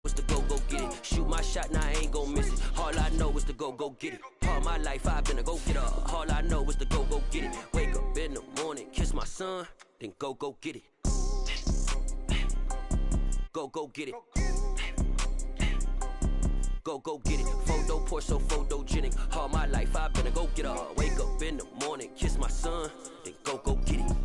was to go get it. Shoot my shot, now I ain't gon' miss it. All I know is to go get it. All my life I've been a go-getter. All I know is to go get it. Wake up in the morning, kiss my son, then go get it. Go get it. Go get it. Photo poor, so photogenic. All my life I've been a go-getter. Wake up in the morning, kiss my son, then go get it.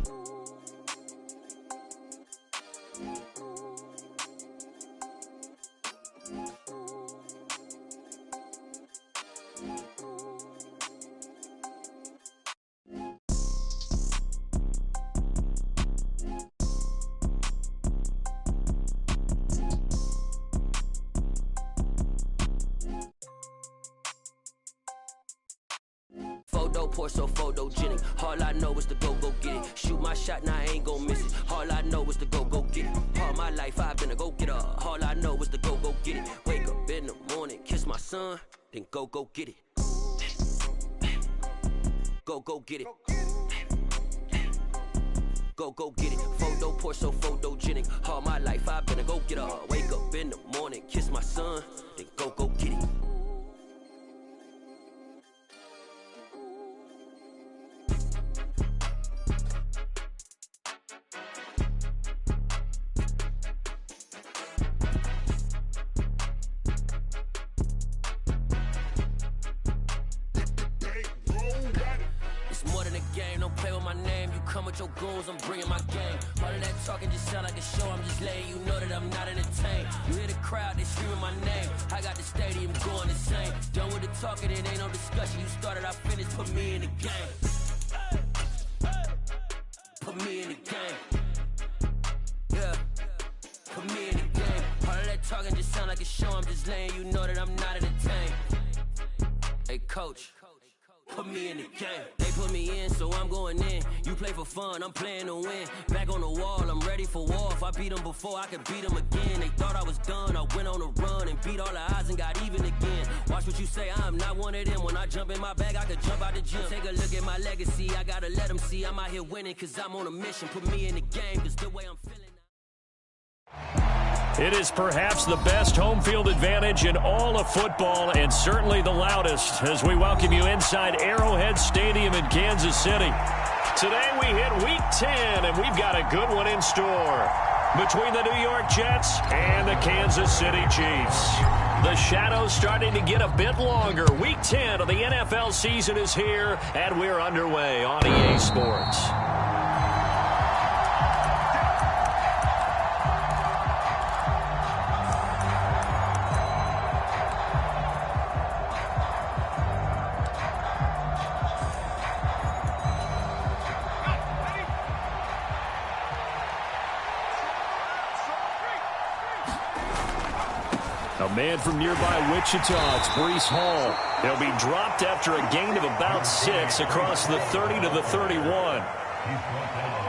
Photo poor, so photogenic. All I know is to go get it. Shoot my shot, now I ain't gon' miss it. All I know is to go get it. All my life I've been a go-getter. All I know is to go get it. Wake up in the morning, kiss my son, then go get it. Go get it. Go get it. Photo poor, so photogenic. All my life I've been a go-getter. Wake up in the morning, kiss my son, then go get it. Come with your goons, I'm bringing my game. All of that talking just sound like a show, I'm just letting you know that I'm not entertained. You hear the crowd, they screaming my name. I got the stadium going insane. Done with the talking, it ain't no discussion. You started, I finished, put me in the game. Put me in the game. Yeah, put me in the game. All of that talking just sound like a show, I'm just letting you know that I'm not entertained. Hey coach, put me in the game. They put me in, so I'm going in. You play for fun, I'm playing to win. Back on the wall, I'm ready for war. If I beat them before, I could beat them again. They thought I was done, I went on a run and beat all the odds and got even again. Watch what you say, I'm not one of them. When I jump in my bag, I could jump out the gym. Take a look at my legacy, I gotta let them see I'm out here winning, cause I'm on a mission. Put me in the game, cause the way I'm feeling. It is perhaps the best home field advantage in all of football, and certainly the loudest, as we welcome you inside Arrowhead Stadium in Kansas City. Today we hit Week 10, and we've got a good one in store between the New York Jets and the Kansas City Chiefs. The shadows starting to get a bit longer. Week 10 of the NFL season is here, and we're underway on EA Sports. A man from nearby Wichita, it's Breece Hall. He'll be dropped after a gain of about 6 across the 30 to the 31.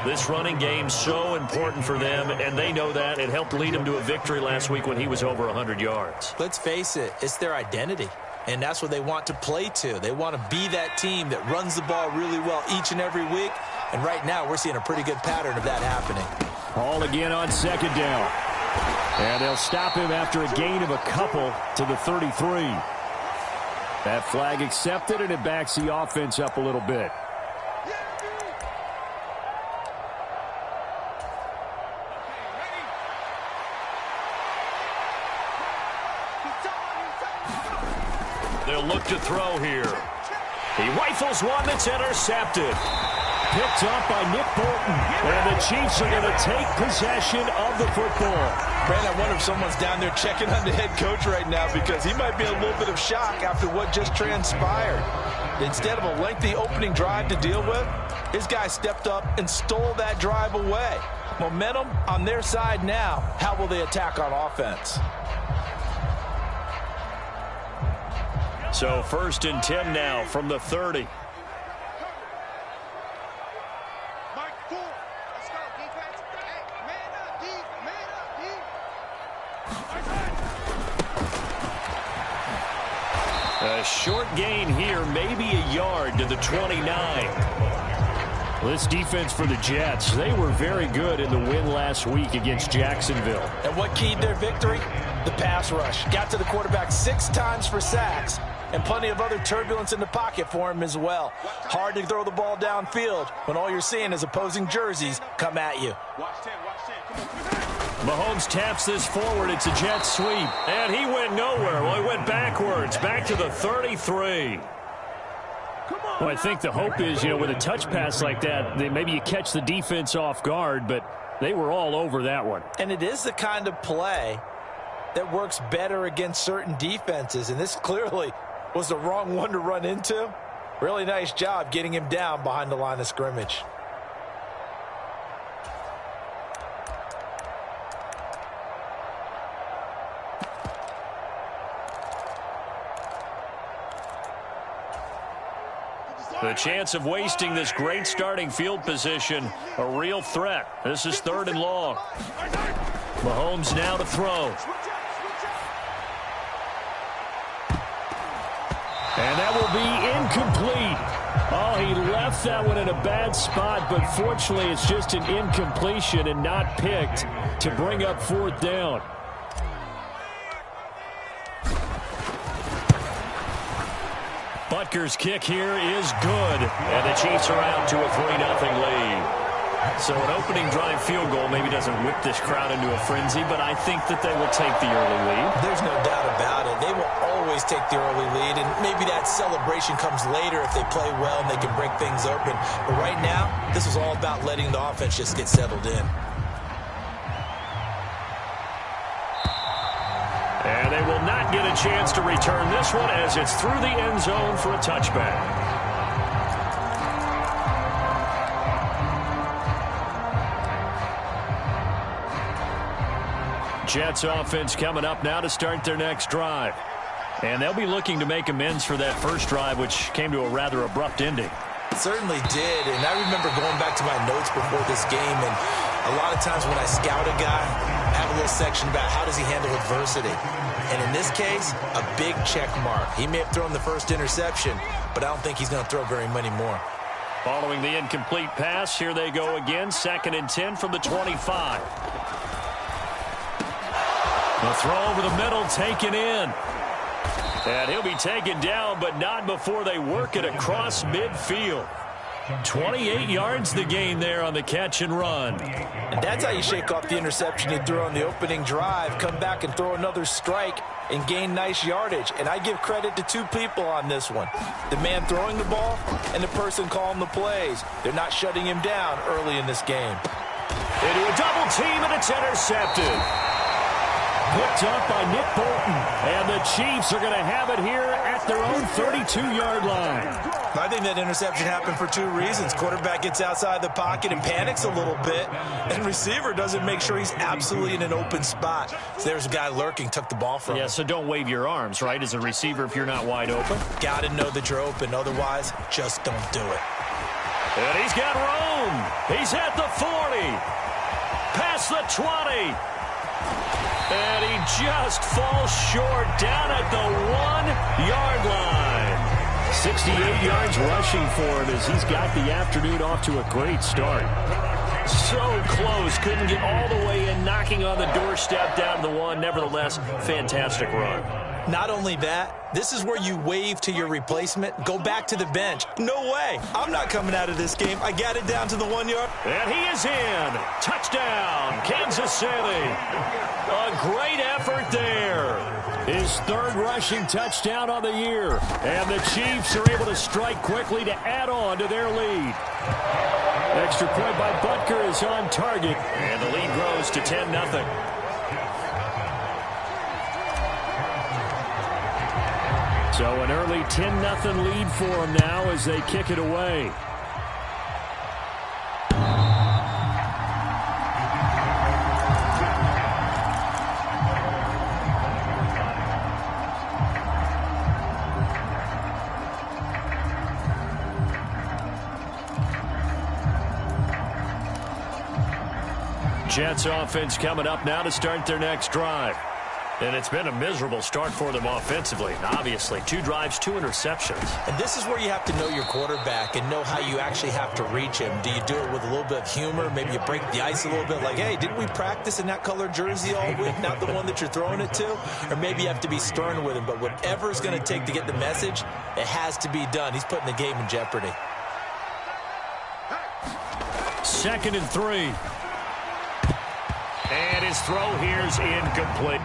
This running game so important for them, and they know that. It helped lead them to a victory last week when he was over 100 yards. Let's face it, it's their identity, and that's what they want to play to. They want to be that team that runs the ball really well each and every week, and right now we're seeing a pretty good pattern of that happening. Hall again on second down. And they'll stop him after a gain of a couple to the 33. That flag accepted, and it backs the offense up a little bit. They'll look to throw here. He rifles one that's intercepted. Picked up by Nick Bolton. And the Chiefs are going to take possession of the football. Brandon, I wonder if someone's down there checking on the head coach right now, because he might be in a little bit of shock after what just transpired. Instead of a lengthy opening drive to deal with, his guy stepped up and stole that drive away. Momentum on their side now. How will they attack on offense? So 1st and 10 now from the 30. A short gain here, maybe a yard to the 29. This defense for the Jets, they were very good in the win last week against Jacksonville. And what keyed their victory? The pass rush. Got to the quarterback 6 times for sacks, and plenty of other turbulence in the pocket for him as well. Hard to throw the ball downfield when all you're seeing is opposing jerseys come at you. Mahomes taps this forward. It's a jet sweep. And he went nowhere. Well, he went backwards, back to the 33. Well, I think the hope is, with a touch pass like that, maybe you catch the defense off guard, but they were all over that one. And it is the kind of play that works better against certain defenses, and this clearly was the wrong one to run into. Really nice job getting him down behind the line of scrimmage. The chance of wasting this great starting field position, a real threat. This is 3rd and long. Mahomes now to throw. And that will be incomplete. Oh, he left that one in a bad spot, but fortunately it's just an incompletion and not picked to bring up 4th down. Butker's kick here is good, and the Chiefs are out to a 3-0 lead. So an opening drive field goal maybe doesn't whip this crowd into a frenzy, but I think that they will take the early lead. There's no doubt about it. They will always take the early lead, and maybe that celebration comes later if they play well and they can break things open. But right now, this is all about letting the offense just get settled in. And they will not get a chance to return this one as it's through the end zone for a touchback. Jets offense coming up now to start their next drive. And they'll be looking to make amends for that first drive, which came to a rather abrupt ending. It certainly did, and I remember going back to my notes before this game, and a lot of times when I scout a guy, I have a little section about how does he handle adversity. And in this case, a big check mark. He may have thrown the first interception, but I don't think he's going to throw very many more. Following the incomplete pass, here they go again, 2nd and 10 from the 25. The throw over the middle, taken in. And he'll be taken down, but not before they work it across midfield. 28 yards the gain there on the catch and run. And that's how you shake off the interception you threw on the opening drive, come back and throw another strike and gain nice yardage. And I give credit to 2 people on this one. The man throwing the ball and the person calling the plays. They're not shutting him down early in this game. Into a double team, and it's intercepted. Picked up by Nick Bolton. And the Chiefs are going to have it here at their own 32-yard line. I think that interception happened for 2 reasons. Quarterback gets outside the pocket and panics a little bit, and receiver doesn't make sure he's absolutely in an open spot. So there's a guy lurking, took the ball from him. Yeah, so don't wave your arms, right, as a receiver if you're not wide open. Got to know that you're open. Otherwise, just don't do it. And he's got room. He's at the 40. Past the 20. And he just falls short down at the 1-yard line. 68 yards rushing for him as he's got the afternoon off to a great start. So close, couldn't get all the way in, knocking on the doorstep down the 1. Nevertheless, fantastic run. Not only that, this is where you wave to your replacement, go back to the bench. No way. I'm not coming out of this game. I got it down to the 1 yard. And he is in. Touchdown, Kansas City. A great effort there. His 3rd rushing touchdown on the year. And the Chiefs are able to strike quickly to add on to their lead. Extra point by Butker is on target. And the lead grows to 10-0. So an early 10-0 lead for them now as they kick it away. Jets offense coming up now to start their next drive. And it's been a miserable start for them offensively. Obviously, 2 drives, 2 interceptions. And this is where you have to know your quarterback and know how you actually have to reach him. Do you do it with a little bit of humor? Maybe you break the ice a little bit like, hey, didn't we practice in that color jersey all week, not the one that you're throwing it to? Or maybe you have to be stern with him. But whatever it's going to take to get the message, it has to be done. He's putting the game in jeopardy. 2nd and 3. And his throw here's incomplete.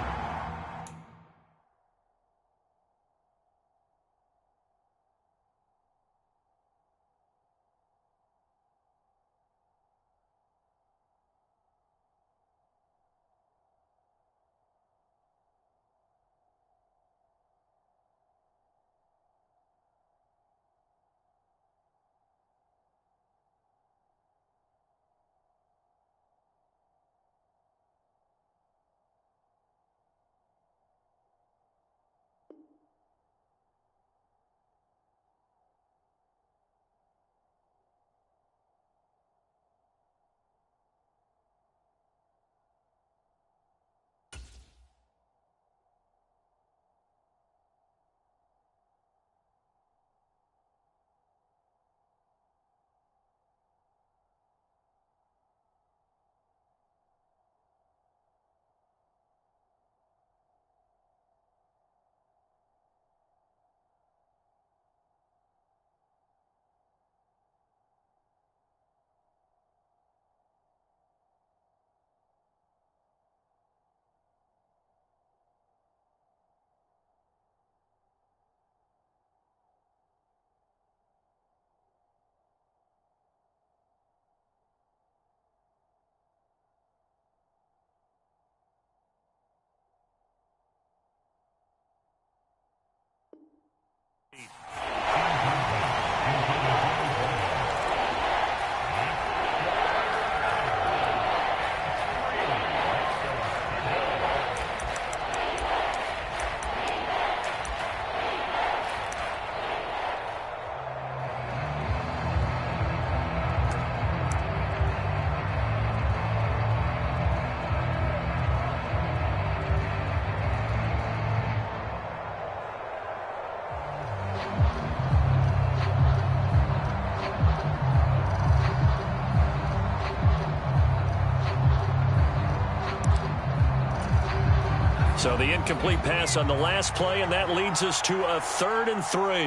So the incomplete pass on the last play, and that leads us to a 3rd and 3.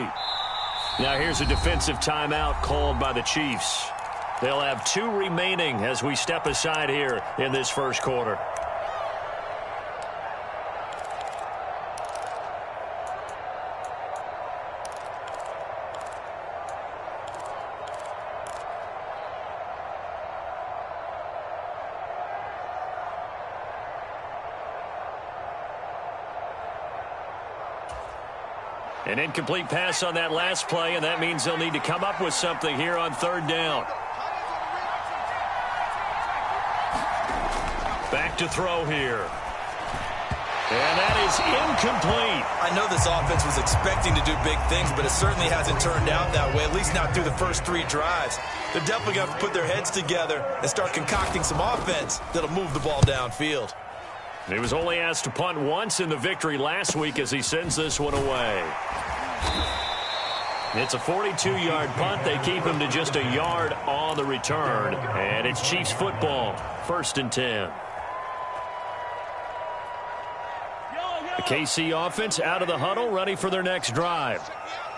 Now here's a defensive timeout called by the Chiefs. They'll have 2 remaining as we step aside here in this first quarter. An incomplete pass on that last play, and that means they'll need to come up with something here on 3rd down. Back to throw here. And that is incomplete. I know this offense was expecting to do big things, but it certainly hasn't turned out that way, at least not through the first 3 drives. They're definitely going to have to put their heads together and start concocting some offense that'll move the ball downfield. He was only asked to punt once in the victory last week as he sends this one away. It's a 42-yard punt. They keep him to just a yard on the return. And it's Chiefs football, 1st and 10. The KC offense out of the huddle, ready for their next drive.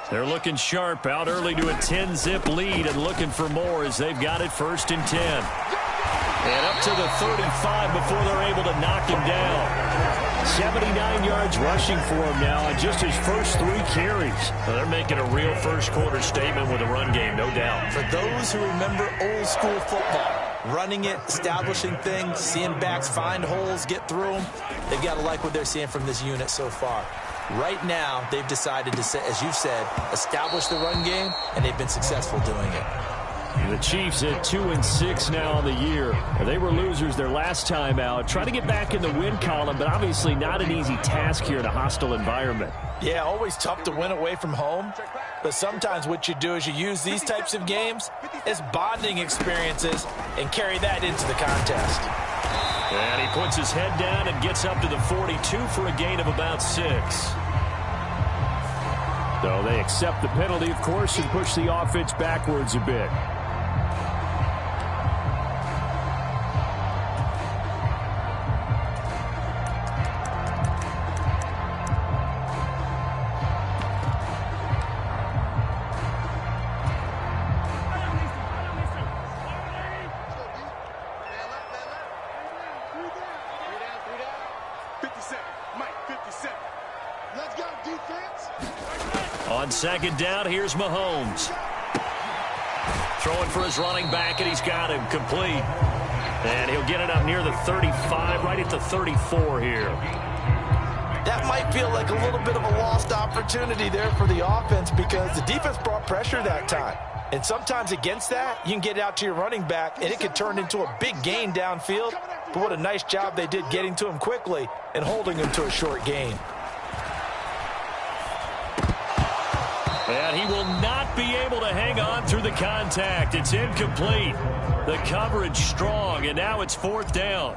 They're looking sharp, out early to a 10-zip lead and looking for more as they've got it 1st and 10. And up to the 35 before they're able to knock him down. 79 yards rushing for him now on just his first 3 carries. Well, they're making a real first quarter statement with a run game, no doubt. For those who remember old school football, running it, establishing things, seeing backs find holes, get through them, they've got to like what they're seeing from this unit so far. Right now, they've decided to, as you said, establish the run game, and they've been successful doing it. The Chiefs at 2-6 now on the year. They were losers their last time out. Trying to get back in the win column, but obviously not an easy task here in a hostile environment. Yeah, always tough to win away from home. But sometimes what you do is you use these types of games as bonding experiences and carry that into the contest. And he puts his head down and gets up to the 42 for a gain of about 6. So they accept the penalty, of course, and push the offense backwards a bit. On second down, here's Mahomes. Throwing for his running back, and he's got him complete. And he'll get it up near the 35, right at the 34 here. That might feel like a little bit of a lost opportunity there for the offense because the defense brought pressure that time. And sometimes against that, you can get out to your running back, and it could turn into a big gain downfield. But what a nice job they did getting to him quickly and holding him to a short gain. And he will not be able to hang on through the contact. It's incomplete. The coverage strong, and now it's 4th down.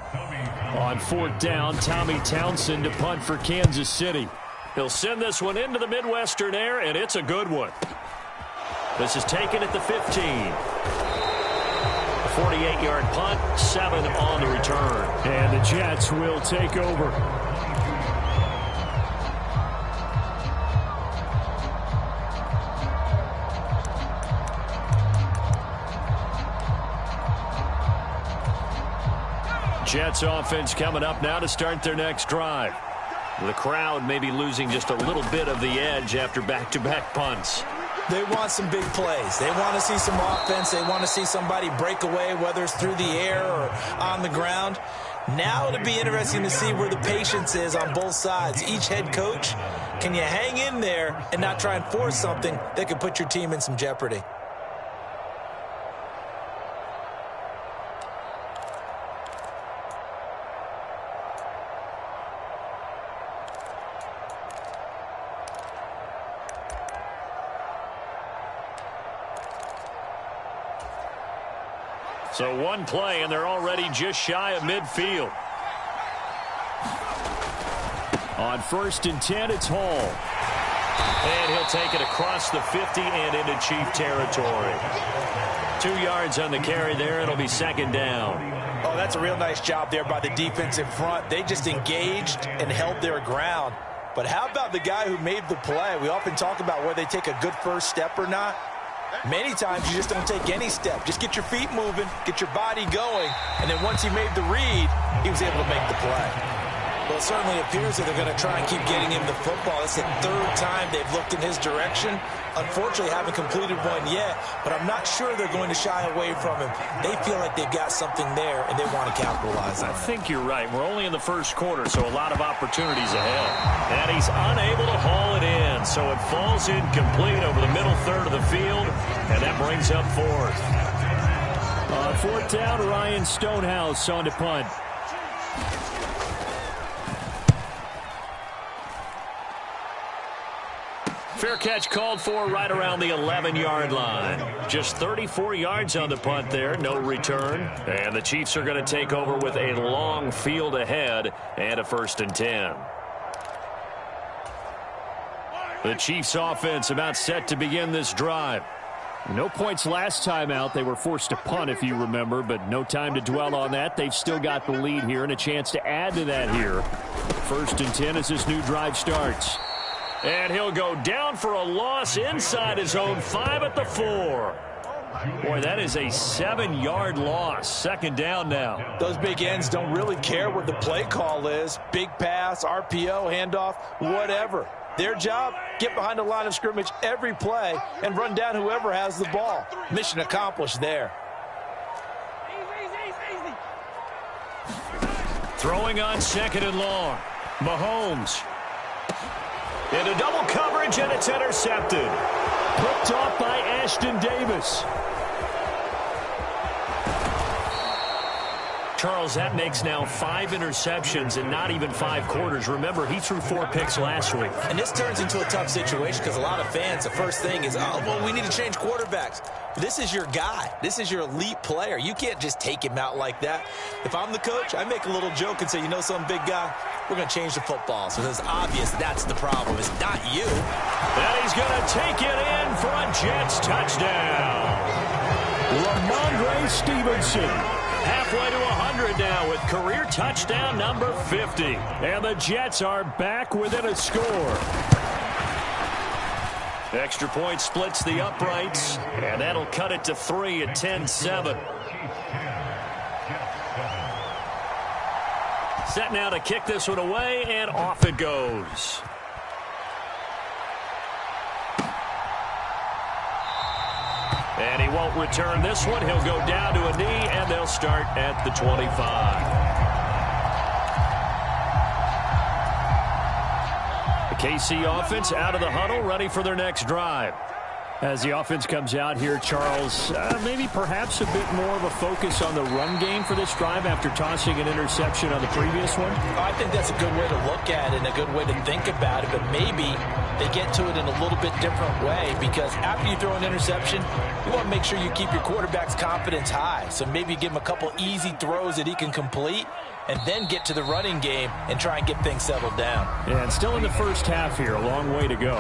On 4th down, Tommy Townsend to punt for Kansas City. He'll send this one into the Midwestern air, and it's a good one. This is taken at the 15. A 48-yard punt, 7 on the return. And the Jets will take over. Jets offense coming up now to start their next drive. The crowd may be losing just a little bit of the edge after back-to-back punts. They want some big plays. They want to see some offense. They want to see somebody break away, whether it's through the air or on the ground. Now it'll be interesting to see where the patience is on both sides. Each head coach, can you hang in there and not try and force something that could put your team in some jeopardy? So one play, and they're already just shy of midfield. On 1st and 10, it's Hall. And he'll take it across the 50 and into Chief territory. 2 yards on the carry there. It'll be 2nd down. Oh, that's a real nice job there by the defensive front. They just engaged and held their ground. But how about the guy who made the play? We often talk about whether they take a good first step or not. Many times you just don't take any step. Just get your feet moving, get your body going, and then once he made the read, he was able to make the play. Well, it certainly appears that they're going to try and keep getting him the football. It's the 3rd time they've looked in his direction. Unfortunately, haven't completed one yet, but I'm not sure they're going to shy away from him. They feel like they've got something there, and they want to capitalize on it. I think you're right. We're only in the 1st quarter, so a lot of opportunities ahead. And he's unable to haul it in, so it falls incomplete over the middle 3rd of the field, and that brings up 4th. 4th down, Ryan Stonehouse on to punt. Fair catch called for right around the 11-yard line. Just 34 yards on the punt there, no return. And the Chiefs are going to take over with a long field ahead and a 1st and 10. The Chiefs offense about set to begin this drive. No points last time out. They were forced to punt, if you remember, but no time to dwell on that. They've still got the lead here and a chance to add to that here. 1st and 10 as this new drive starts. And he'll go down for a loss inside his own 5 at the 4. Boy, that is a 7-yard loss. 2nd down now. Those big ends don't really care what the play call is. Big pass, RPO, handoff, whatever. Their job, get behind the line of scrimmage every play and run down whoever has the ball. Mission accomplished there. Throwing on 2nd and long. Mahomes. Into double coverage, and it's intercepted. Picked off by Ashton Davis. Charles, that makes now 5 interceptions in not even 5 quarters. Remember, he threw 4 picks last week. And this turns into a tough situation because a lot of fans, the first thing is, oh, well, we need to change quarterbacks. This is your guy. This is your elite player. You can't just take him out like that. If I'm the coach, I make a little joke and say, you know some big guy, we're going to change the football. So it's obvious that's the problem. It's not you. And he's going to take it in for a Jets touchdown. Ramondre Stevenson. Halfway to 100 now with career touchdown number 50. And the Jets are back within a score. Extra point splits the uprights, and that'll cut it to 3 at 10-7. Set now to kick this one away, and off it goes. And he won't return this one. He'll go down to a knee, and they'll start at the 25. The KC offense out of the huddle, ready for their next drive. As the offense comes out here, Charles, maybe perhaps a bit more of a focus on the run game for this drive after tossing an interception on the previous one? I think that's a good way to look at it and a good way to think about it, but maybe they get to it in a little bit different way because after you throw an interception, you want to make sure you keep your quarterback's confidence high. So maybe give him a couple easy throws that he can complete and then get to the running game and try and get things settled down. Yeah, and still in the first half here, a long way to go.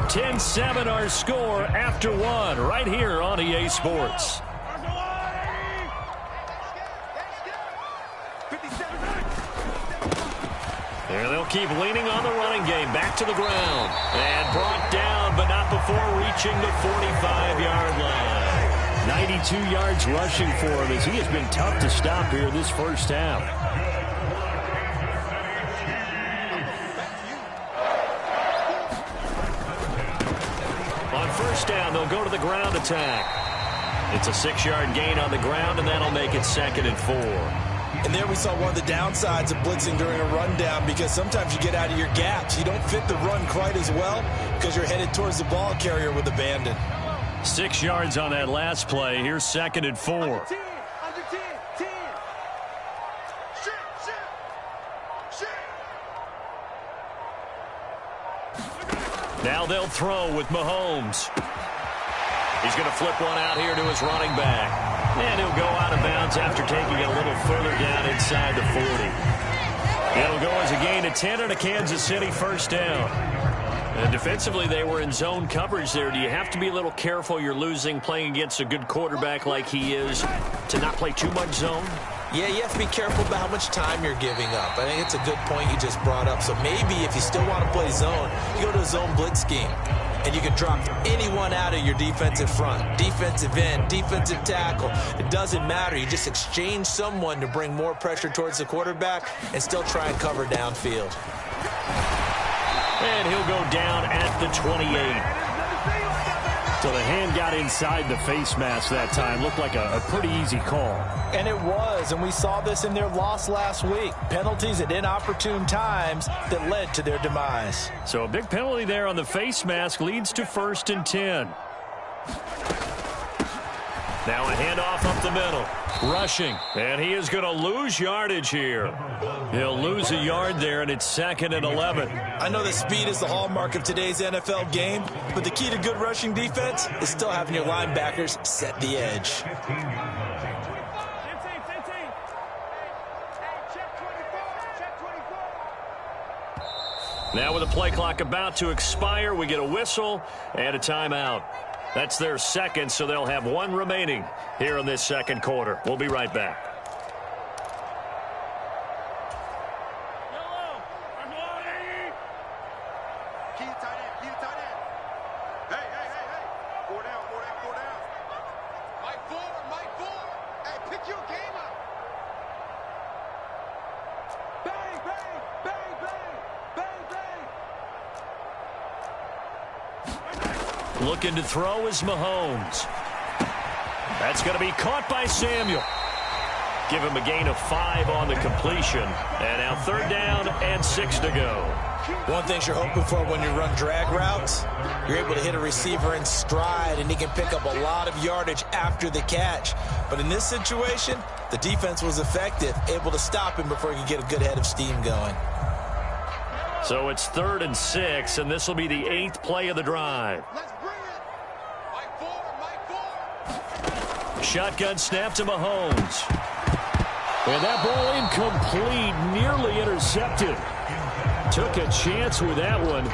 10-7 our score after one right here on EA Sports. And they'll keep leaning on the running game. Back to the ground. And brought down, but not before reaching the 45-yard line. 92 yards rushing for him as he has been tough to stop here this first half. On first down, they'll go to the ground attack. It's a 6-yard gain on the ground, and that'll make it 2nd and 4. And there we saw one of the downsides of blitzing during a rundown because sometimes you get out of your gaps. You don't fit the run quite as well because you're headed towards the ball carrier with abandon. 6 yards on that last play. Here's 2nd and 4. Under 10. Now they'll throw with Mahomes. He's going to flip one out here to his running back. And he'll go out of bounds after taking it a little further down inside the 40. It'll go as a gain of 10 and a Kansas City first down. And defensively, they were in zone coverage there. Do you have to be a little careful you're losing playing against a good quarterback like he is to not play too much zone? Yeah, you have to be careful about how much time you're giving up. I think it's a good point you just brought up. So maybe if you still want to play zone, you go to a zone blitz scheme. And you can drop anyone out of your defensive front, defensive end, defensive tackle. It doesn't matter. You just exchange someone to bring more pressure towards the quarterback and still try and cover downfield. And he'll go down at the 28. So the hand got inside the face mask that time. Looked like a pretty easy call. And it was, and we saw this in their loss last week. Penalties at inopportune times that led to their demise. So a big penalty there on the face mask leads to 1st and 10. Now a handoff up the middle. Rushing. And he is going to lose yardage here. He'll lose a yard there, and it's 2nd and 11. I know that speed is the hallmark of today's NFL game, but the key to good rushing defense is still having your linebackers set the edge. Now with the play clock about to expire, we get a whistle and a timeout. That's their second, so they'll have one remaining here in this second quarter. We'll be right back. Looking to throw is Mahomes. That's going to be caught by Samuel. give him a gain of 5 on the completion. And now 3rd down and 6 to go. One thing you're hoping for when you run drag routes, you're able to hit a receiver in stride, and he can pick up a lot of yardage after the catch. But in this situation, the defense was effective, able to stop him before he could get a good head of steam going. So it's 3rd and 6, and this will be the 8th play of the drive. Shotgun snap to Mahomes. And that ball incomplete, nearly intercepted. Took a chance with that one.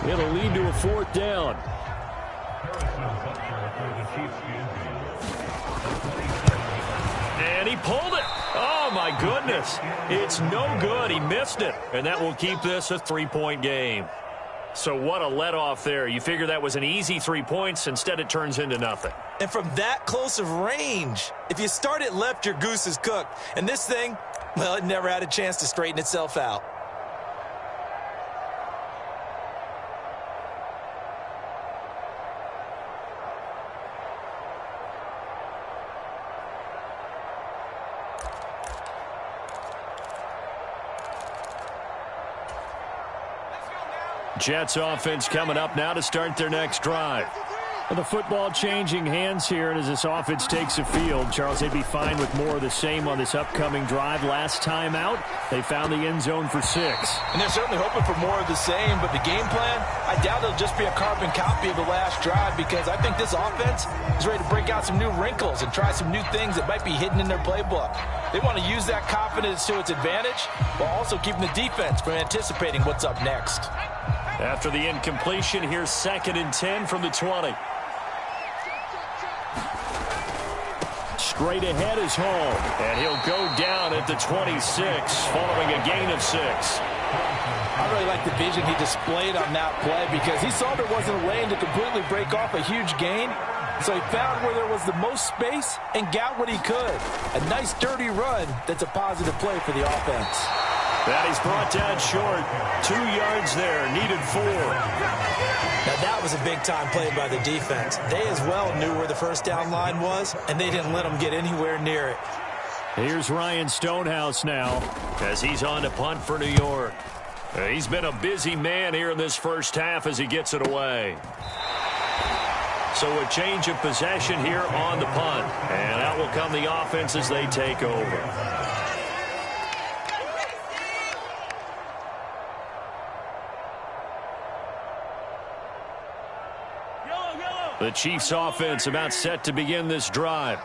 It'll lead to a 4th down. And he pulled it. Oh, my goodness. It's no good. He missed it. And that will keep this a 3-point game. So what a let-off there. You figure that was an easy 3 points. Instead, it turns into nothing. And from that close of range, if you start it left, your goose is cooked. And this thing, well, it never had a chance to straighten itself out. Jets offense coming up now to start their next drive. Well, the football changing hands here, and as this offense takes the field, Charles, they'd be fine with more of the same on this upcoming drive. Last time out, they found the end zone for 6. And they're certainly hoping for more of the same, but the game plan, I doubt it'll just be a carbon copy of the last drive, because I think this offense is ready to break out some new wrinkles and try some new things that might be hidden in their playbook. They want to use that confidence to its advantage while also keeping the defense from anticipating what's up next. After the incompletion, here's 2nd and 10 from the 20. Straight ahead is Hall. And he'll go down at the 26 following a gain of 6. I really like the vision he displayed on that play, because he saw there wasn't a lane to completely break off a huge gain. So he found where there was the most space and got what he could. A nice dirty run that's a positive play for the offense. That he's brought down short. 2 yards there, needed 4. Now that was a big-time play by the defense. They as well knew where the first down line was, and they didn't let them get anywhere near it. Here's Ryan Stonehouse now, as he's on to punt for New York. He's been a busy man here in this first half as he gets it away. So a change of possession here on the punt. And out will come the offense as they take over. The Chiefs offense about set to begin this drive.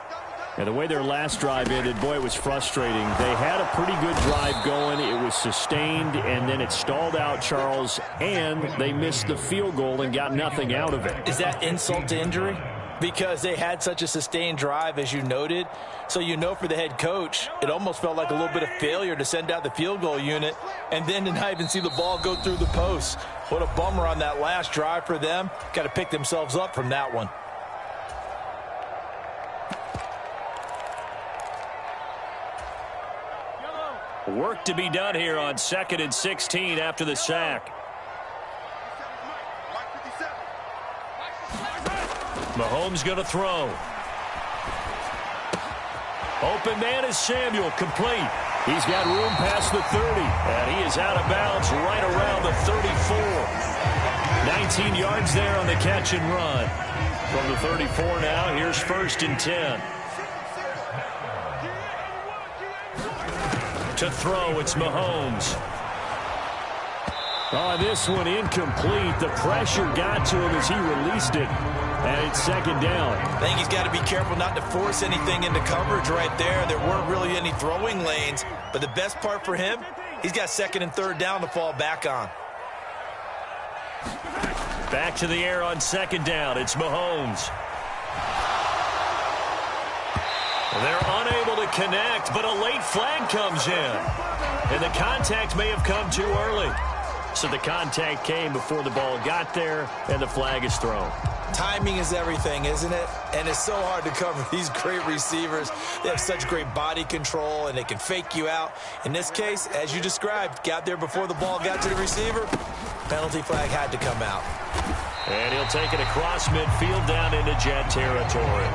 And the way their last drive ended, boy, it was frustrating. They had a pretty good drive going. It was sustained, and then it stalled out, Charles, and they missed the field goal and got nothing out of it. Is that insult to injury? Because they had such a sustained drive, as you noted. So you know, for the head coach, it almost felt like a little bit of failure to send out the field goal unit and then to not even see the ball go through the post. What a bummer on that last drive for them. Got to pick themselves up from that one. Work to be done here on 2nd and 16 after the sack. Mahomes going to throw. Open man is Samuel, complete. He's got room past the 30. And he is out of bounds right around the 34. 19 yards there on the catch and run. From the 34 now, here's 1st and 10. To throw, it's Mahomes. Oh, this one incomplete. The pressure got to him as he released it. And it's 2nd down. I think he's got to be careful not to force anything into coverage right there. There weren't really any throwing lanes. But the best part for him, he's got 2nd and 3rd down to fall back on. Back to the air on 2nd down. It's Mahomes. They're unable to connect, but a late flag comes in. And the contact may have come too early. So the contact came before the ball got there, and the flag is thrown. Timing is everything, isn't it? And it's so hard to cover these great receivers. They have such great body control, and they can fake you out. In this case, as you described, got there before the ball got to the receiver. Penalty flag had to come out. And he'll take it across midfield down into Jet territory.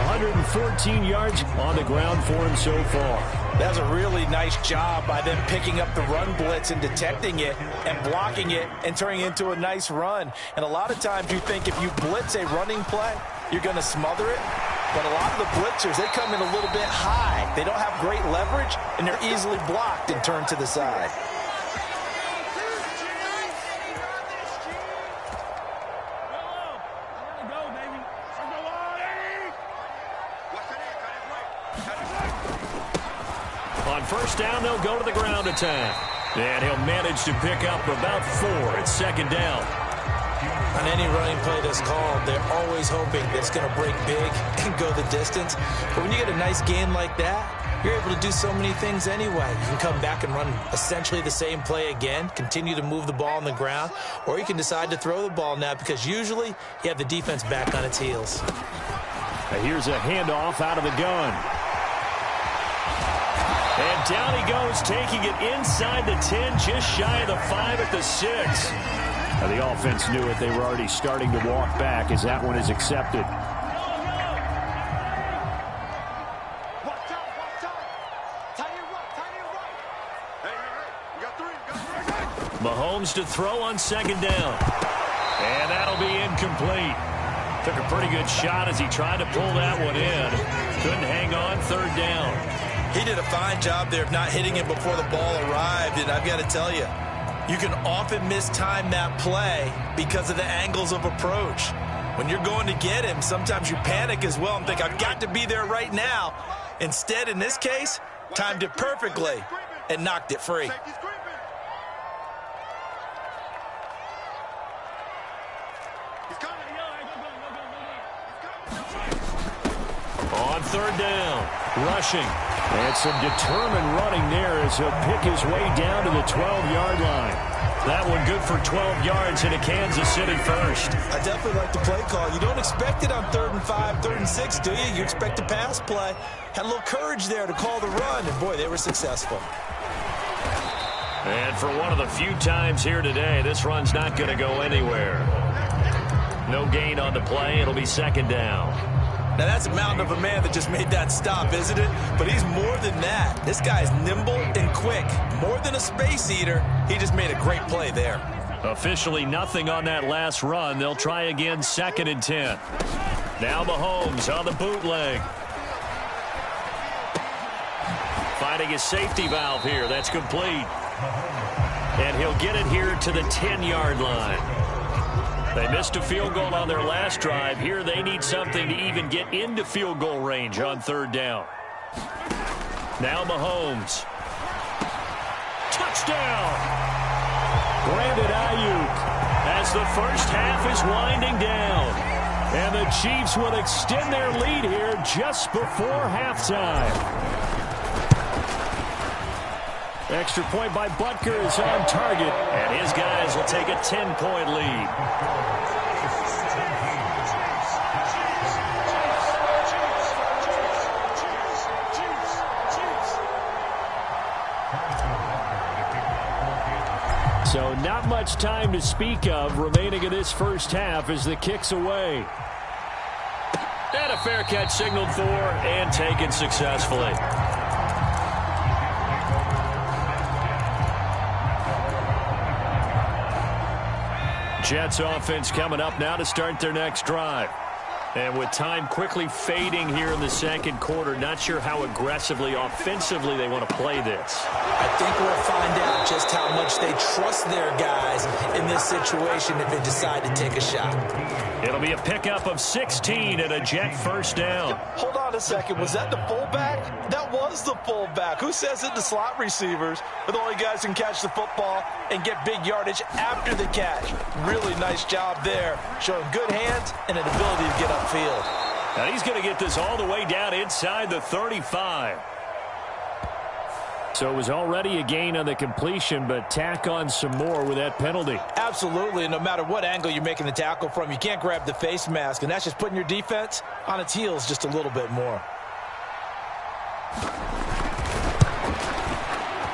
114 yards on the ground for him so far. That's a really nice job by them picking up the run blitz and detecting it and blocking it and turning it into a nice run. And a lot of times you think if you blitz a running play, you're going to smother it. But a lot of the blitzers, they come in a little bit high. They don't have great leverage, and they're easily blocked and turned to the side. On first down, they'll go to the ground attack. And he'll manage to pick up about 4 at second down. On any running play that's called, they're always hoping that it's going to break big and go the distance. But when you get a nice gain like that, you're able to do so many things anyway. You can come back and run essentially the same play again, continue to move the ball on the ground, or you can decide to throw the ball now because usually you have the defense back on its heels. Now here's a handoff out of the gun. And down he goes, taking it inside the 10, just shy of the 5 at the 6. Now the offense knew it. They were already starting to walk back as that one is accepted. Mahomes to throw on second down. And that'll be incomplete. Took a pretty good shot as he tried to pull that one in. Couldn't hang on third down. He did a fine job there of not hitting it before the ball arrived, and I've got to tell you, you can often mistime that play because of the angles of approach. When you're going to get him, sometimes you panic as well and think, I've got to be there right now. Instead, in this case, timed it perfectly and knocked it free. On third down, rushing. And some determined running there as he'll pick his way down to the 12-yard line. That one good for 12 yards into Kansas City first. I definitely like the play call. You don't expect it on 3rd and 5, 3rd and 6, do you? You expect a pass play. Had a little courage there to call the run, and boy, they were successful. And for one of the few times here today, this run's not going to go anywhere. No gain on the play. It'll be second down. Now, that's a mountain of a man that just made that stop, isn't it? But he's more than that. This guy's nimble and quick. More than a space eater, he just made a great play there. Officially nothing on that last run. They'll try again, 2nd and 10. Now Mahomes on the bootleg. Finding his safety valve here. That's complete. And he'll get it here to the 10-yard line. They missed a field goal on their last drive. Here they need something to even get into field goal range on 3rd down. Now Mahomes. Touchdown! Brandon Ayuk As the first half is winding down. And the Chiefs will extend their lead here just before halftime. Extra point by Butker is on target. And his guys will take a 10-point lead. So not much time to speak of remaining in this first half as the kick's away. And a fair catch signaled for and taken successfully. Jets offense coming up now to start their next drive. And with time quickly fading here in the second quarter, not sure how aggressively, offensively they want to play this. I think we'll find out just how much they trust their guys in this situation if they decide to take a shot. It'll be a pickup of 16 and a Jet first down. Hold on a second. Was that the fullback? That was the fullback. Who says it? The slot receivers are the only guys who can catch the football and get big yardage after the catch. Really nice job there, showing good hands and an ability to get upfield. Now he's going to get this all the way down inside the 35. So it was already a gain on the completion, but tack on some more with that penalty. Absolutely, and no matter what angle you're making the tackle from, you can't grab the face mask, and that's just putting your defense on its heels just a little bit more.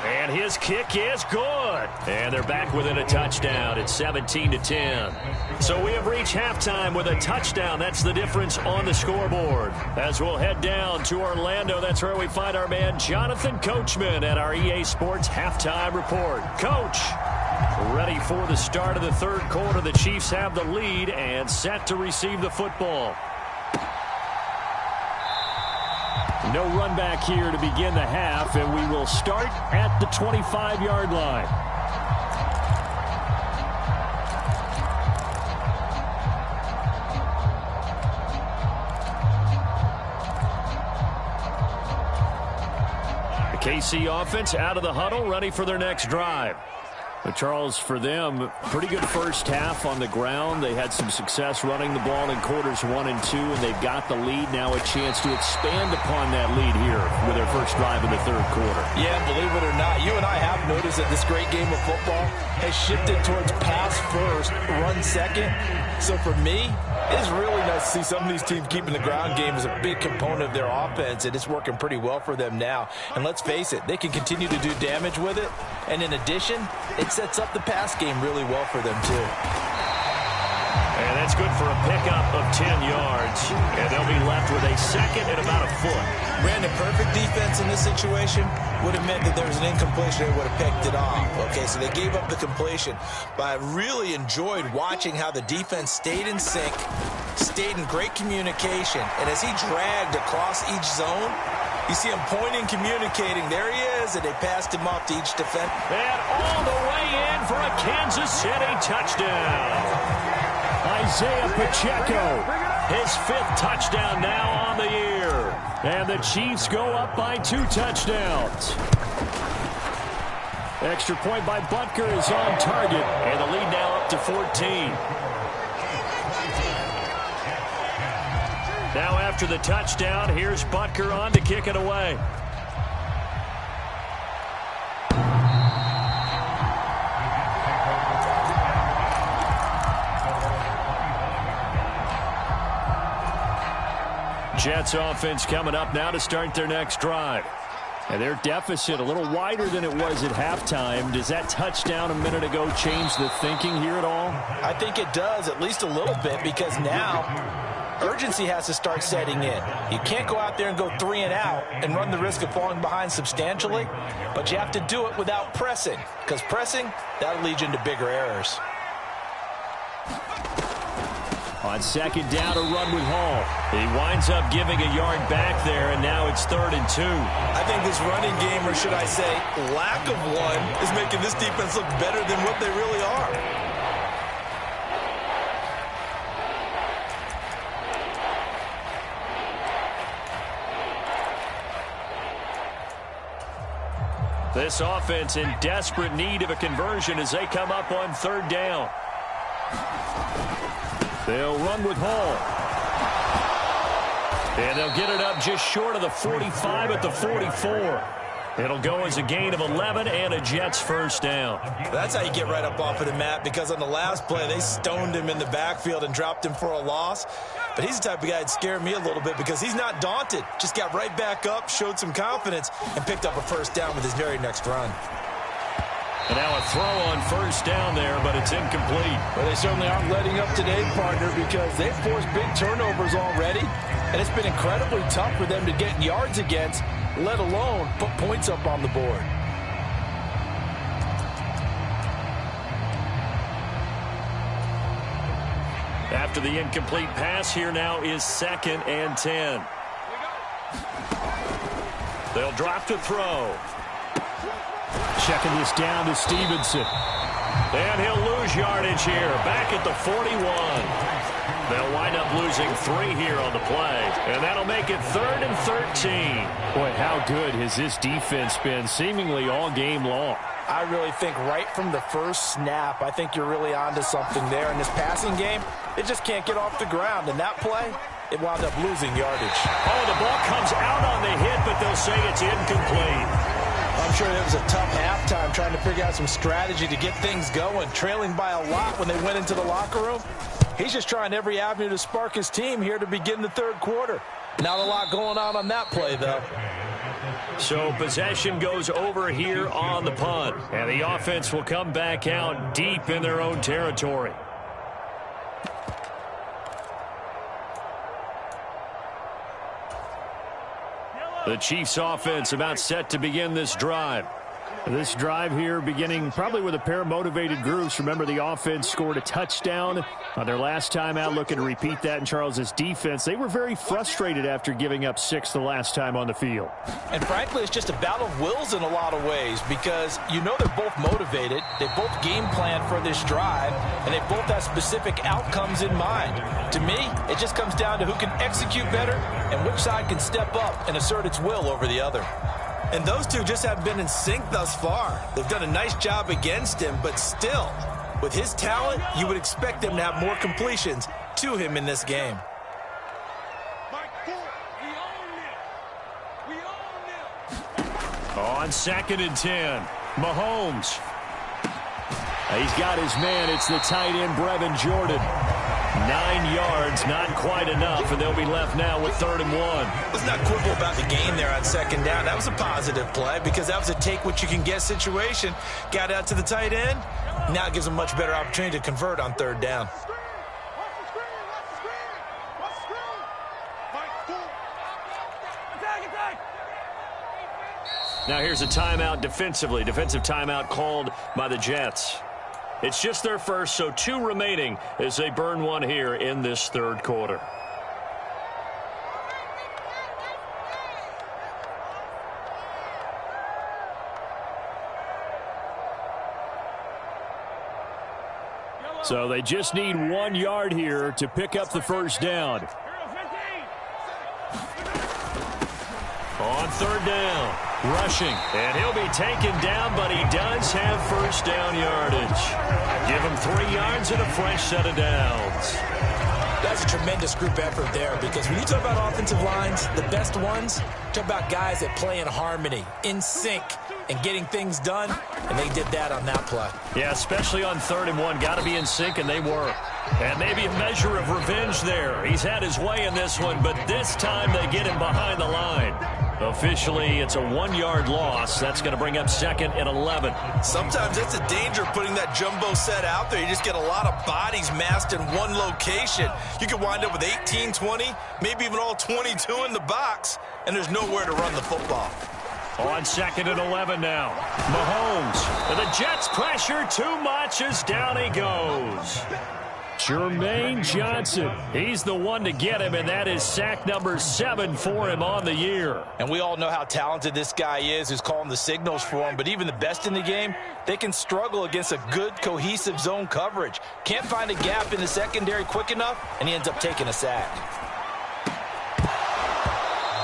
And his kick is good. And they're back within a touchdown. It's 17-10. So we have reached halftime with a touchdown. That's the difference on the scoreboard. As we'll head down to Orlando, that's where we find our man Jonathan Coachman at our EA Sports Halftime Report. Coach, ready for the start of the third quarter. The Chiefs have the lead and set to receive the football. No run back here to begin the half, and we will start at the 25-yard line. The KC offense out of the huddle, ready for their next drive. But Charles, for them, pretty good first half on the ground. They had some success running the ball in quarters 1 and 2, and they've got the lead. Now a chance to expand upon that lead here with their first drive in the third quarter. Yeah, believe it or not, you and I have noticed that this great game of football has shifted towards pass first, run second. So for me, it's really nice to see some of these teams keeping the ground game as a big component of their offense, and it's working pretty well for them now. And let's face it, they can continue to do damage with it. And in addition, it sets up the pass game really well for them, too. And that's good for a pickup of 10 yards. And they'll be left with a second and about a foot. Brandon, perfect defense in this situation would have meant that there was an incompletion. They would have picked it off. Okay, so they gave up the completion. But I really enjoyed watching how the defense stayed in sync, stayed in great communication. And as he dragged across each zone, you see him pointing, communicating. There he is, and they passed him off to each defender. And all the way in for a Kansas City touchdown. Isaiah Pacheco, his 5th touchdown now on the year. And the Chiefs go up by 2 touchdowns. Extra point by Butker is on target, and the lead now up to 14. Now after the touchdown, here's Butker on to kick it away. Jets offense coming up now to start their next drive. And their deficit a little wider than it was at halftime. Does that touchdown a minute ago change the thinking here at all? I think it does, at least a little bit, because now urgency has to start setting in. You can't go out there and go 3 and out and run the risk of falling behind substantially, but you have to do it without pressing, because pressing, that'll lead you into bigger errors. On second down, a run with Hall. He winds up giving a yard back there, and now it's 3rd and 2. I think this running game, or should I say lack of one, is making this defense look better than what they really are. This offense in desperate need of a conversion as they come up on 3rd down. They'll run with Hall. And they'll get it up just short of the 45 at the 44. It'll go as a gain of 11 and a Jets first down. That's how you get right up off of the mat, because on the last play, they stoned him in the backfield and dropped him for a loss. But he's the type of guy that scared me a little bit because he's not daunted. Just got right back up, showed some confidence, and picked up a first down with his very next run. And now a throw on first down there, but it's incomplete. Well, they certainly aren't letting up today, partner, because they've forced big turnovers already, and it's been incredibly tough for them to get yards against, let alone put points up on the board. After the incomplete pass, here now is 2nd and 10. They'll drop to throw. Checking this down to Stevenson. And he'll lose yardage here, back at the 41. They'll wind up losing 3 here on the play, and that'll make it 3rd and 13. Boy, how good has this defense been seemingly all game long? I really think right from the first snap, I think you're really onto something there. In this passing game, it just can't get off the ground. And that play, it wound up losing yardage. Oh, the ball comes out on the hit, but they'll say it's incomplete. I'm sure it was a tough halftime trying to figure out some strategy to get things going, trailing by a lot when they went into the locker room. He's just trying every avenue to spark his team here to begin the third quarter. Not a lot going on that play, though. So possession goes over here on the punt. And the offense will come back out deep in their own territory. The Chiefs offense about set to begin this drive. This drive here beginning probably with a pair of motivated groups. Remember, the offense scored a touchdown on their last time out, looking to repeat that in Charles's defense. They were very frustrated after giving up 6 the last time on the field. And frankly, it's just a battle of wills in a lot of ways because you know they're both motivated. They both game plan for this drive, and they both have specific outcomes in mind. To me, it just comes down to who can execute better and which side can step up and assert its will over the other. And those two just haven't been in sync thus far. They've done a nice job against him, but still, with his talent, you would expect them to have more completions to him in this game. On 2nd and 10, Mahomes. He's got his man. It's the tight end, Brevin Jordan. 9 yards, not quite enough, and they'll be left now with 3rd and 1. Let's not quibble about the game there on 2nd down. That was a positive play because that was a take-what-you-can-get situation. Got out to the tight end. Now it gives them a much better opportunity to convert on 3rd down. Now here's a timeout defensively. Defensive timeout called by the Jets. It's just their first, so 2 remaining as they burn one here in this 3rd quarter. So they just need 1 yard here to pick up the first down. On 3rd down. Rushing, and he'll be taken down, but he does have first down yardage. Give him 3 yards and a fresh set of downs. That's a tremendous group effort there because when you talk about offensive lines, the best ones, talk about guys that play in harmony, in sync, and getting things done, and they did that on that play. Yeah, especially on 3rd and 1. Got to be in sync, and they were. And maybe a measure of revenge there. He's had his way in this one, but this time they get him behind the line. Officially, it's a 1-yard loss. That's going to bring up 2nd and 11. Sometimes that's a danger of putting that jumbo set out there. You just get a lot of bodies massed in one location. You could wind up with 18, 20, maybe even all 22 in the box, and there's nowhere to run the football. On 2nd and 11 now. Mahomes. And the Jets pressure too much as down he goes. Jermaine Johnson, he's the one to get him, and that is sack number 7 for him on the year. And we all know how talented this guy is who's calling the signals for him, but even the best in the game, they can struggle against a good, cohesive zone coverage. Can't find a gap in the secondary quick enough, and he ends up taking a sack.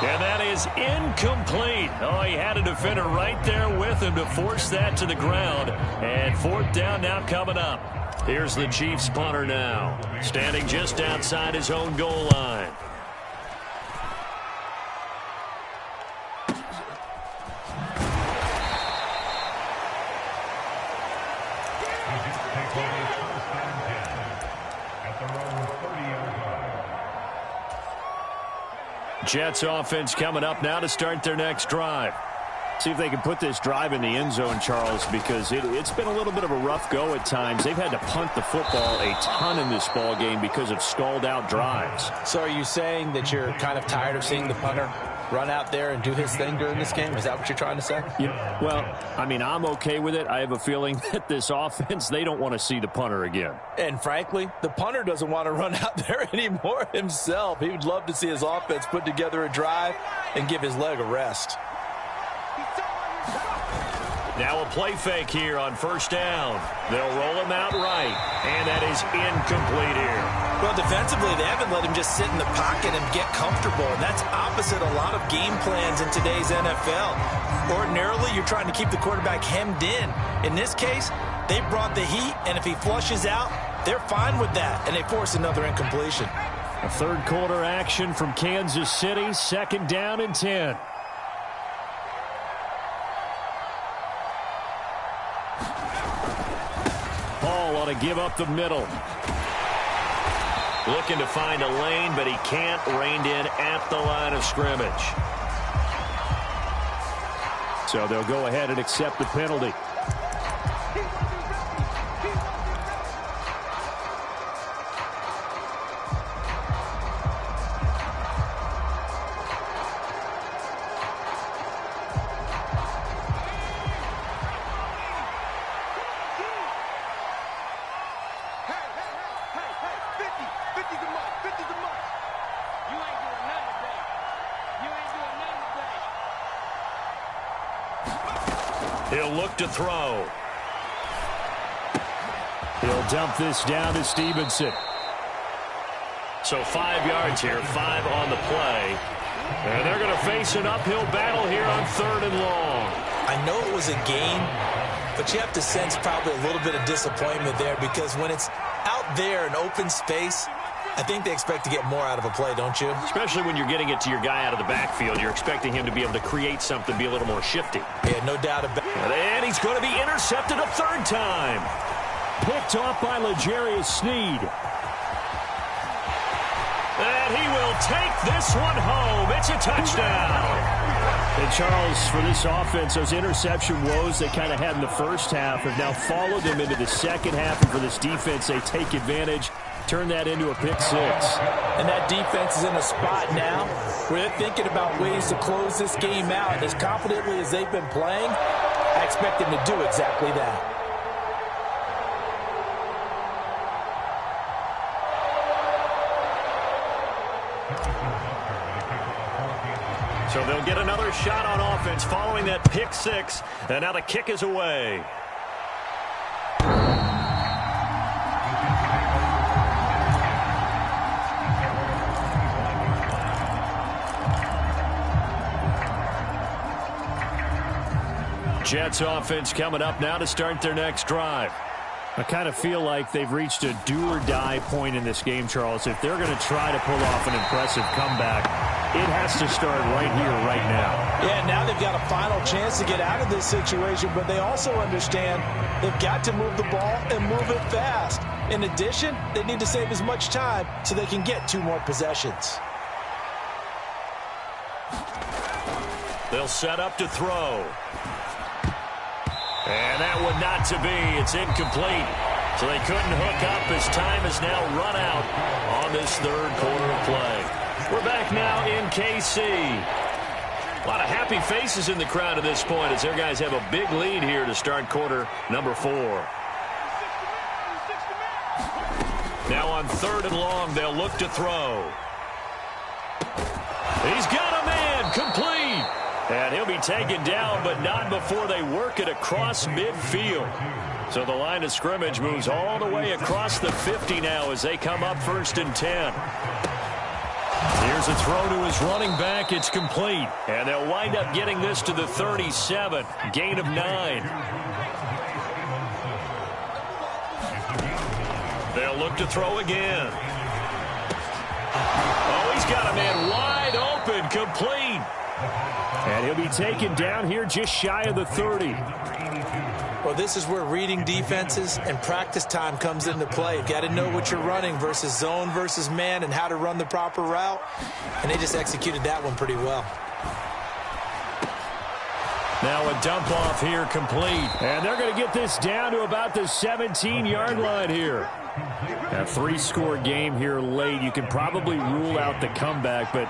And that is incomplete. Oh, he had a defender right there with him to force that to the ground. And 4th down now coming up. Here's the Chiefs punter now, standing just outside his own goal line. Jets offense coming up now to start their next drive. See if they can put this drive in the end zone, Charles, because it's been a little bit of a rough go at times. They've had to punt the football a ton in this ball game because of stalled out drives. So are you saying that you're kind of tired of seeing the punter run out there and do his thing during this game? Is that what you're trying to say? Yeah, well, I mean, I'm okay with it. I have a feeling that this offense, they don't want to see the punter again. And frankly, the punter doesn't want to run out there anymore himself. He would love to see his offense put together a drive and give his leg a rest. Now a play fake here on 1st down. They'll roll him out right, and that is incomplete here. Well, defensively, they haven't let him just sit in the pocket and get comfortable, and that's opposite a lot of game plans in today's NFL. Ordinarily, you're trying to keep the quarterback hemmed in. In this case, they brought the heat, and if he flushes out, they're fine with that, and they force another incompletion. A 3rd quarter action from Kansas City, 2nd down and 10. To give up the middle. Looking to find a lane, but he can't. Reined in at the line of scrimmage. So they'll go ahead and accept the penalty. He'll look to throw. He'll dump this down to Stevenson. So 5 yards here, 5 on the play. And they're going to face an uphill battle here on 3rd and long. I know it was a gain, but you have to sense probably a little bit of disappointment there, because when it's out there in open space, I think they expect to get more out of a play, don't you? Especially when you're getting it to your guy out of the backfield. You're expecting him to be able to create something, be a little more shifty. Yeah, no doubt about it. And he's going to be intercepted a 3rd time. Picked off by L'Jarius Sneed. And he will take this one home. It's a touchdown. And Charles, for this offense, those interception woes they kind of had in the first half have now followed them into the second half. And for this defense, they take advantage, turn that into a pick 6. And that defense is in a spot now where they're thinking about ways to close this game out. As confidently as they've been playing, I expect them to do exactly that. So they'll get another shot on offense following that pick 6. And now the kick is away. Jets offense coming up now to start their next drive. I kind of feel like they've reached a do-or-die point in this game, Charles. If they're going to try to pull off an impressive comeback, it has to start right here, right now. Yeah, now they've got a final chance to get out of this situation, but they also understand they've got to move the ball and move it fast. In addition, they need to save as much time so they can get 2 more possessions. They'll set up to throw. And that one not to be. It's incomplete. So they couldn't hook up as time has now run out on this 3rd quarter of play. We're back now in KC. A lot of happy faces in the crowd at this point as their guys have a big lead here to start quarter number 4. Now on 3rd and long, they'll look to throw. He's got a man, complete. And he'll be taken down, but not before they work it across midfield. So the line of scrimmage moves all the way across the 50 now as they come up 1st and 10. Here's a throw to his running back. It's complete. And they'll wind up getting this to the 37. Gain of 9. They'll look to throw again. Oh, he's got a man wide open. Complete. And he'll be taken down here just shy of the 30. Well, this is where reading defenses and practice time comes into play. You've got to know what you're running versus zone versus man and how to run the proper route. And they just executed that one pretty well. Now a dump off here complete. And they're going to get this down to about the 17-yard line here. A 3-score game here late. You can probably rule out the comeback, but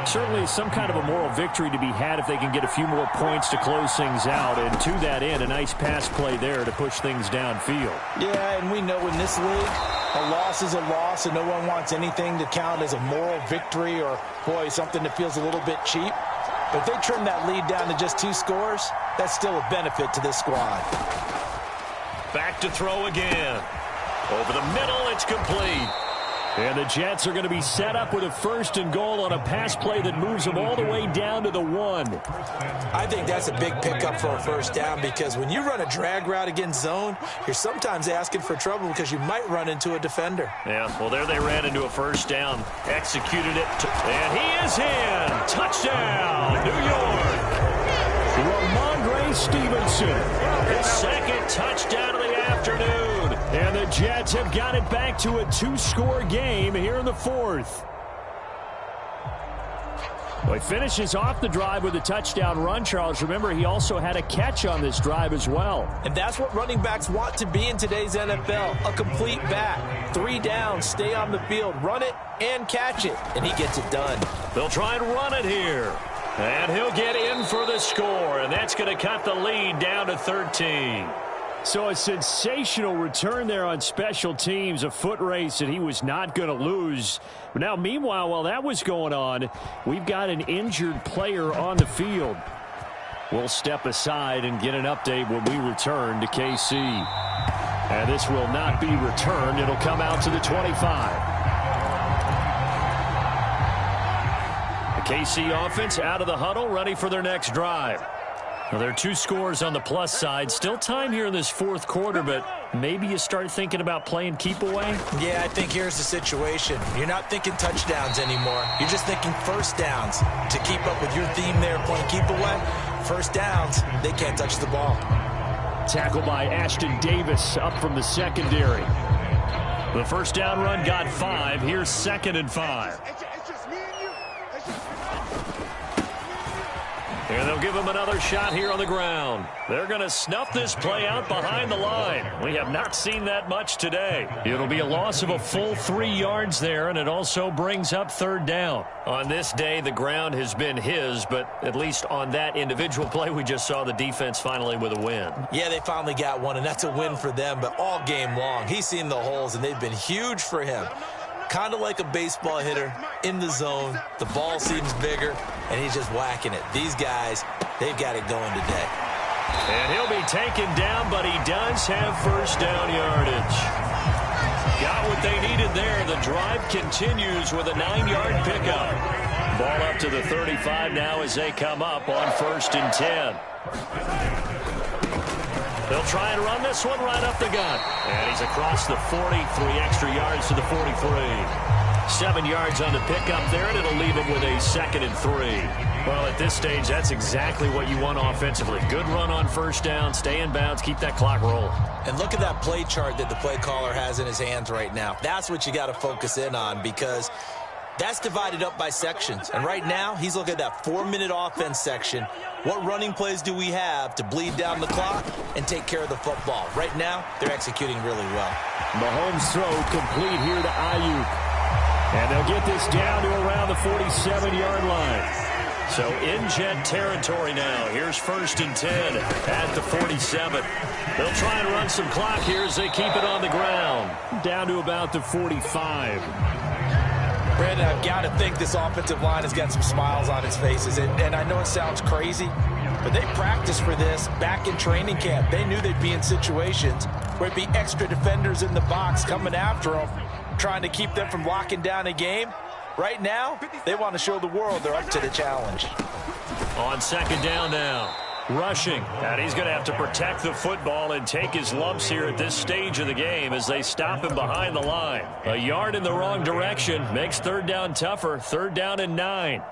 certainly some kind of a moral victory to be had if they can get a few more points to close things out. And to that end, a nice pass play there to push things downfield. Yeah, and we know in this league, a loss is a loss, and no one wants anything to count as a moral victory or, boy, something that feels a little bit cheap. But if they trim that lead down to just 2 scores, that's still a benefit to this squad. Back to throw again. Over the middle, it's complete. And the Jets are going to be set up with a 1st and goal on a pass play that moves them all the way down to the 1. I think that's a big pickup for a 1st down, because when you run a drag route against zone, you're sometimes asking for trouble because you might run into a defender. Yeah, well, there they ran into a 1st down. Executed it. And he is in. Touchdown, New York. Ramondre Stevenson. His 2nd touchdown of the afternoon. And the Jets have got it back to a 2-score game here in the 4th. Well, he finishes off the drive with a touchdown run, Charles. Remember, he also had a catch on this drive as well. And that's what running backs want to be in today's NFL, a complete back. 3 downs, stay on the field, run it and catch it, and he gets it done. They'll try and run it here. And he'll get in for the score, and that's going to cut the lead down to 13. So a sensational return there on special teams, a foot race that he was not going to lose. But now, meanwhile, while that was going on, we've got an injured player on the field. We'll step aside and get an update when we return to KC. And this will not be returned. It'll come out to the 25. The KC offense out of the huddle, ready for their next drive. Well, there are 2 scores on the plus side. Still time here in this fourth quarter, but maybe you start thinking about playing keep away? Yeah, I think here's the situation. You're not thinking touchdowns anymore. You're just thinking first downs. To keep up with your theme there, playing keep away, first downs, they can't touch the ball. Tackled by Ashton Davis up from the secondary. The first down run got 5. Here's 2nd and 5. And they'll give him another shot here on the ground. They're going to snuff this play out behind the line. We have not seen that much today. It'll be a loss of a full 3 yards there, and it also brings up 3rd down. On this day, the ground has been his, but at least on that individual play, we just saw the defense finally with a win. Yeah, they finally got one, and that's a win for them, but all game long, he's seen the holes, and they've been huge for him. Kind of like a baseball hitter in the zone. The ball seems bigger, and he's just whacking it. These guys, they've got it going today. And he'll be taken down, but he does have first down yardage. Got what they needed there. The drive continues with a 9-yard pickup. Ball up to the 35 now as they come up on 1st and 10. They'll try and run this one right up the gut. And he's across the 40, 3 extra yards to the 43. 7 yards on the pickup there, and it'll leave him with a 2nd and 3. Well, at this stage, that's exactly what you want offensively. Good run on first down, stay in bounds, keep that clock rolling. And look at that play chart that the play caller has in his hands right now. That's what you got to focus in on, because that's divided up by sections. And right now, he's looking at that 4-minute offense section. What running plays do we have to bleed down the clock and take care of the football? Right now, they're executing really well. Mahomes' throw complete here to Ayuk. And they'll get this down to around the 47-yard line. So in jet territory now. Here's 1st and 10 at the 47. They'll try and run some clock here as they keep it on the ground. Down to about the 45. Brandon, I've got to think this offensive line has got some smiles on its faces. And I know it sounds crazy, but they practiced for this back in training camp. They knew they'd be in situations where it'd be extra defenders in the box coming after them, trying to keep them from locking down a game. Right now, they want to show the world they're up to the challenge. On 2nd down now. Rushing, and he's going to have to protect the football and take his lumps here at this stage of the game as they stop him behind the line. A yard in the wrong direction makes 3rd down tougher. 3rd down and 9.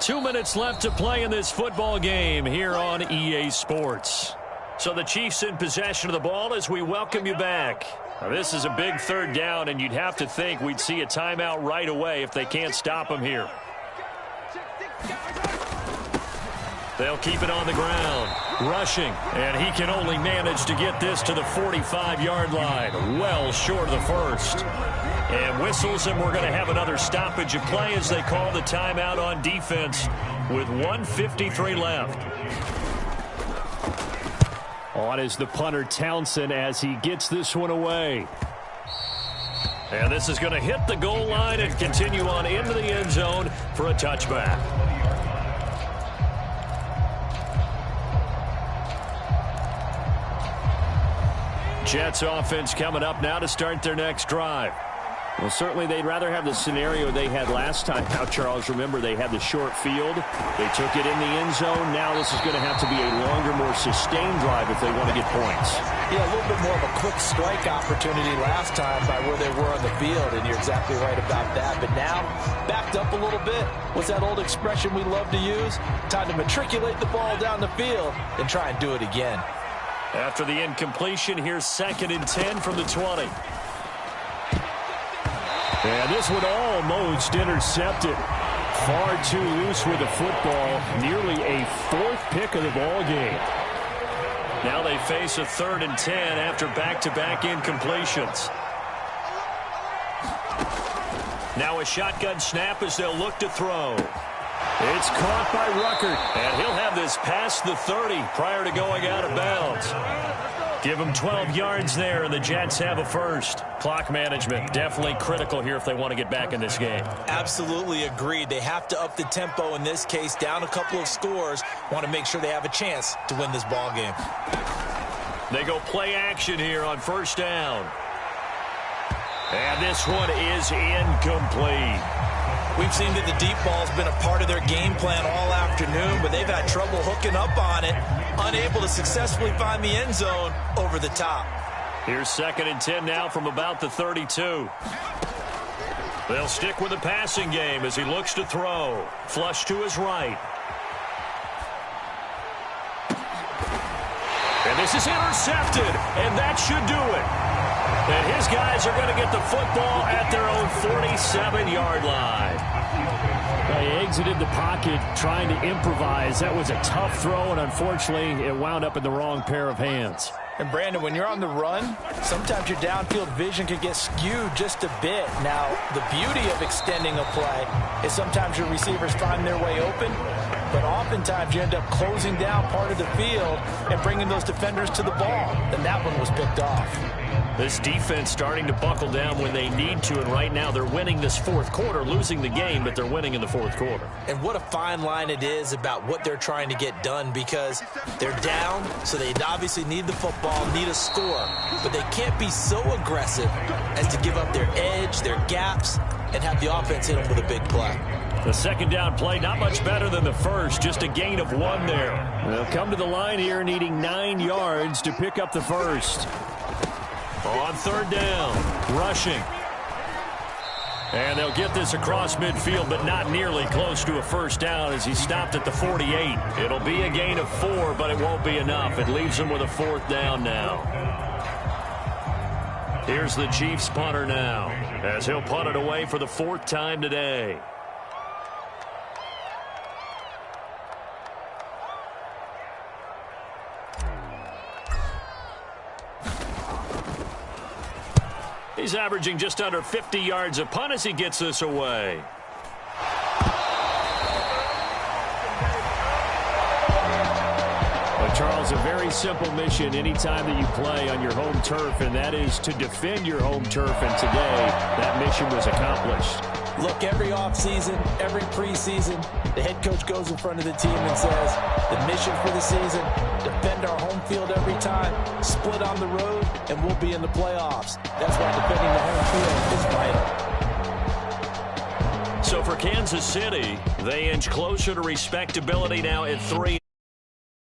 Two minutes left to play in this football game here on EA Sports. So the Chiefs in possession of the ball as we welcome you back. Now, this is a big 3rd down, and you'd have to think we'd see a timeout right away if they can't stop them here. They'll keep it on the ground. Rushing, and he can only manage to get this to the 45-yard line. Well short of the 1st. And whistles, and we're going to have another stoppage of play as they call the timeout on defense with 1:53 left. On is the punter Townsend as he gets this one away. And this is going to hit the goal line and continue on into the end zone for a touchback. Jets offense coming up now to start their next drive. Well, certainly they'd rather have the scenario they had last time out, Charles. Remember, they had the short field. They took it in the end zone. Now this is going to have to be a longer, more sustained drive if they want to get points. Yeah, a little bit more of a quick strike opportunity last time by where they were on the field, and you're exactly right about that. But now, backed up a little bit. What's that old expression we love to use? Time to matriculate the ball down the field and try and do it again. After the incompletion, here's 2nd and 10 from the 20. And this one almost intercepted. Far too loose with the football. Nearly a 4th pick of the ball game. Now they face a 3rd and 10 after back-to-back incompletions. Now a shotgun snap as they'll look to throw. It's caught by Ruckert. And he'll have this past the 30 prior to going out of bounds. Give them 12 yards there, and the Jets have a first. Clock management, definitely critical here if they want to get back in this game. Absolutely agreed. They have to up the tempo in this case, down a couple of scores. Want to make sure they have a chance to win this ball game. They go play action here on 1st down. And this one is incomplete. We've seen that the deep ball's been a part of their game plan all afternoon, but they've had trouble hooking up on it, unable to successfully find the end zone over the top. Here's 2nd and 10 now from about the 32. They'll stick with the passing game as he looks to throw. Flush to his right. And this is intercepted, and that should do it. And his guys are going to get the football at their own 47-yard line. They exited the pocket trying to improvise. That was a tough throw, and unfortunately, it wound up in the wrong pair of hands. And, Brandon, when you're on the run, sometimes your downfield vision can get skewed just a bit. Now, the beauty of extending a play is sometimes your receivers find their way open, but oftentimes you end up closing down part of the field and bringing those defenders to the ball. And that one was picked off. This defense starting to buckle down when they need to, and right now they're winning this 4th quarter, losing the game, but they're winning in the 4th quarter. And what a fine line it is about what they're trying to get done, because they're down, so they obviously need the football, need a score, but they can't be so aggressive as to give up their edge, their gaps, and have the offense hit them with a big play. The 2nd down play, not much better than the first, just a gain of 1 there. They'll come to the line here needing 9 yards to pick up the first. On 3rd down, rushing. And they'll get this across midfield, but not nearly close to a 1st down as he stopped at the 48. It'll be a gain of 4, but it won't be enough. It leaves them with a 4th down now. Here's the Chiefs punter now, as he'll punt it away for the 4th time today. He's averaging just under 50 yards a punt as he gets this away. But Charles, a very simple mission anytime that you play on your home turf, and that is to defend your home turf. And today, that mission was accomplished. Look, every offseason, every preseason, the head coach goes in front of the team and says, the mission for the season, defend our home field every time, split on the road, and we'll be in the playoffs. That's why defending the home field is vital. So for Kansas City, they inch closer to respectability now at 3.